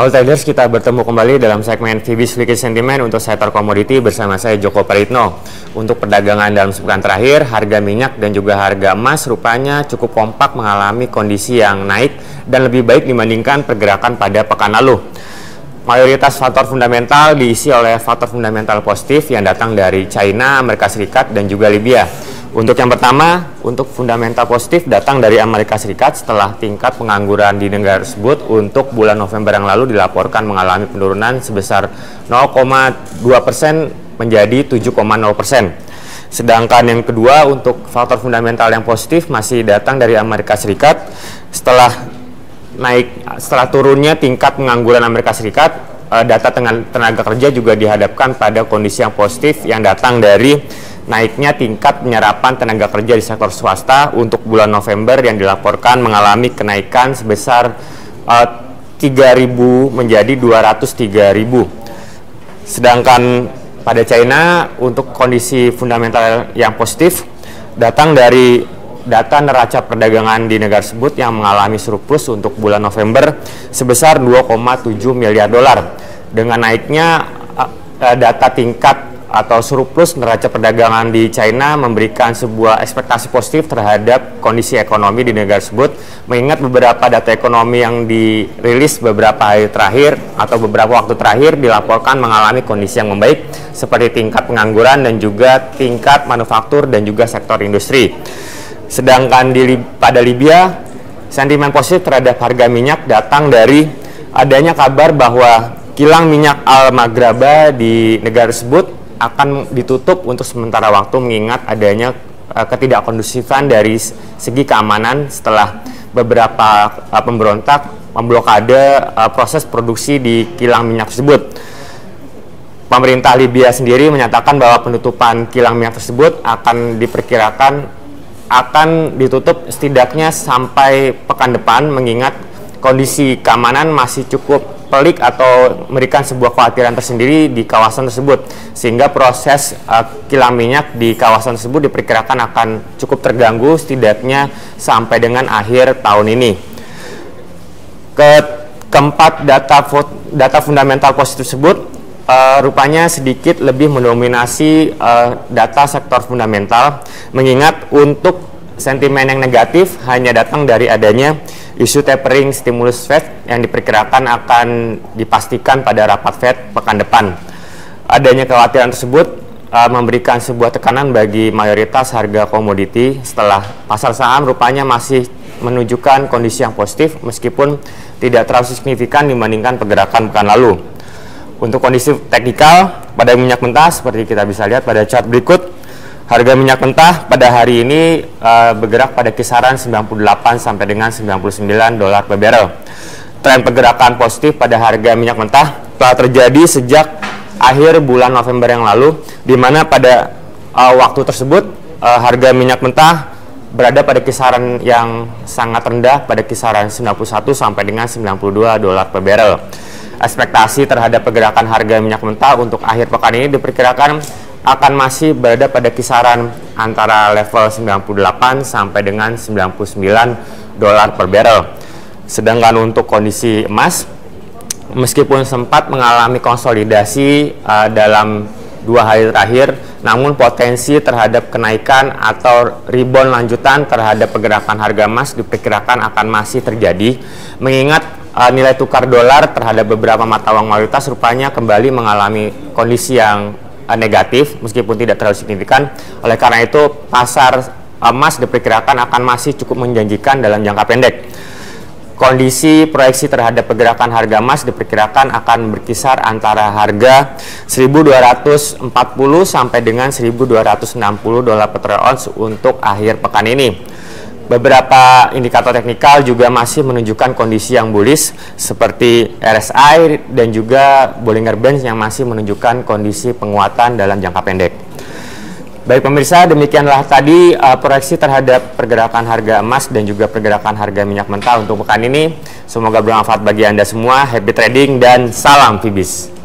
Halo traders, kita bertemu kembali dalam segmen Fibis Liquid Sentiment untuk sektor komoditi bersama saya Joko Pritno. Untuk perdagangan dalam sepekan terakhir, harga minyak dan juga harga emas rupanya cukup kompak mengalami kondisi yang naik dan lebih baik dibandingkan pergerakan pada pekan lalu. Mayoritas faktor fundamental diisi oleh faktor fundamental positif yang datang dari China, Amerika Serikat, dan juga Libya. Untuk yang pertama, untuk fundamental positif datang dari Amerika Serikat setelah tingkat pengangguran di negara tersebut untuk bulan November yang lalu dilaporkan mengalami penurunan sebesar 0,2% menjadi 7,0%. Sedangkan yang kedua, untuk faktor fundamental yang positif masih datang dari Amerika Serikat setelah turunnya tingkat pengangguran Amerika Serikat. Data tenaga kerja juga dihadapkan pada kondisi yang positif yang datang dari naiknya tingkat penyerapan tenaga kerja di sektor swasta untuk bulan November yang dilaporkan mengalami kenaikan sebesar 3.000 menjadi 203.000. Sedangkan pada China, untuk kondisi fundamental yang positif datang dari data neraca perdagangan di negara tersebut yang mengalami surplus untuk bulan November sebesar 2,7 miliar dolar. Dengan naiknya data tingkat atau surplus neraca perdagangan di China memberikan sebuah ekspektasi positif terhadap kondisi ekonomi di negara tersebut, mengingat beberapa data ekonomi yang dirilis beberapa hari terakhir atau beberapa waktu terakhir dilaporkan mengalami kondisi yang membaik seperti tingkat pengangguran dan juga tingkat manufaktur dan juga sektor industri. Sedangkan pada Libya, sentimen positif terhadap harga minyak datang dari adanya kabar bahwa kilang minyak Al-Maghraba di negara tersebut akan ditutup untuk sementara waktu mengingat adanya ketidakkondusifan dari segi keamanan setelah beberapa pemberontak memblokade proses produksi di kilang minyak tersebut. Pemerintah Libya sendiri menyatakan bahwa penutupan kilang minyak tersebut akan diperkirakan akan ditutup setidaknya sampai pekan depan mengingat kondisi keamanan masih cukup pelik atau memberikan sebuah kekhawatiran tersendiri di kawasan tersebut, sehingga proses kilang minyak di kawasan tersebut diperkirakan akan cukup terganggu setidaknya sampai dengan akhir tahun ini. Keempat, data fundamental positif tersebut rupanya sedikit lebih mendominasi data sektor fundamental, mengingat untuk sentimen yang negatif hanya datang dari adanya isu tapering stimulus Fed yang diperkirakan akan dipastikan pada rapat Fed pekan depan. Adanya kekhawatiran tersebut memberikan sebuah tekanan bagi mayoritas harga komoditi setelah pasar saham rupanya masih menunjukkan kondisi yang positif meskipun tidak terlalu signifikan dibandingkan pergerakan pekan lalu. Untuk kondisi teknikal pada minyak mentah seperti kita bisa lihat pada chart berikut, harga minyak mentah pada hari ini bergerak pada kisaran 98 sampai dengan 99 dolar per barrel. Tren pergerakan positif pada harga minyak mentah telah terjadi sejak akhir bulan November yang lalu, di mana pada waktu tersebut harga minyak mentah berada pada kisaran yang sangat rendah pada kisaran 91 sampai dengan 92 dolar per barrel. Ekspektasi terhadap pergerakan harga minyak mentah untuk akhir pekan ini diperkirakan akan masih berada pada kisaran antara level 98 sampai dengan 99 dolar per barrel. Sedangkan untuk kondisi emas, meskipun sempat mengalami konsolidasi dalam 2 hari terakhir, namun potensi terhadap kenaikan atau rebound lanjutan terhadap pergerakan harga emas diperkirakan akan masih terjadi, mengingat nilai tukar dolar terhadap beberapa mata uang mayoritas rupanya kembali mengalami kondisi yang negatif meskipun tidak terlalu signifikan. Oleh karena itu, pasar emas diperkirakan akan masih cukup menjanjikan dalam jangka pendek. Kondisi proyeksi terhadap pergerakan harga emas diperkirakan akan berkisar antara harga 1.240 sampai dengan 1.260 dolar per troy ounce untuk akhir pekan ini. Beberapa indikator teknikal juga masih menunjukkan kondisi yang bullish seperti RSI dan juga Bollinger Bands yang masih menunjukkan kondisi penguatan dalam jangka pendek. Baik pemirsa, demikianlah tadi proyeksi terhadap pergerakan harga emas dan juga pergerakan harga minyak mentah untuk pekan ini. Semoga bermanfaat bagi Anda semua. Happy trading dan salam Fibis.